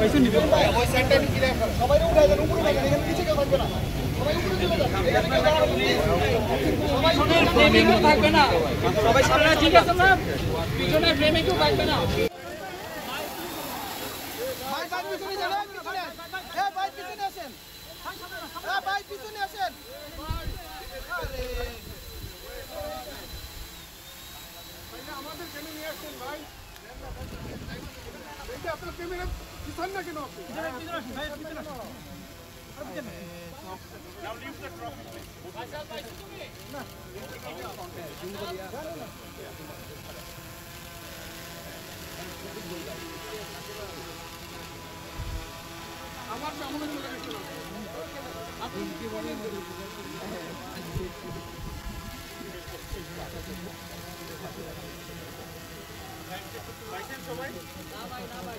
ওই সাইডটা কি রাখা সবাই উঠে যান উপরে উঠে যান এখানে নিচে কেউ থাকবে না সবাই উপরে চলে যান এখানে কেউ থাকবে না সবাই সামনে ঠিক আছে না পিছনে ফ্রেমে কেউ থাকবে না ভাই ভাই পিছনে যান পিছনে এ ভাই পিছনে আসেন এ ভাই পিছনে আসেন আরে ভাই আমাদের কেন নিয়ে আসেন ভাই এটা আপনার ক্যামেরা পিছন না কেন আপনি পিছনে আসেন ভাই পিছনে আসেন Now leave the trophy. না আমার সামনে চলে গেছিল আপনি কি বলেন লাইসেন্স সবাই না ভাই না ভাই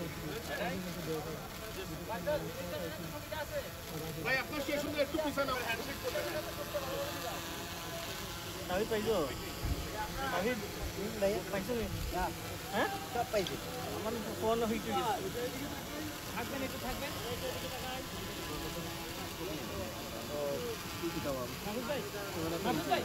ভাই আপনার শেষ হলে একটু পিছনে হ্যান্ডশেক করবেন আমি পাইছো আমি ভাই পাইছো না হ্যাঁ সব পাইছি আমার ফোন হইতে গেছে থাকবেন একটু থাকবেন ও কি দাও ভাই ভাই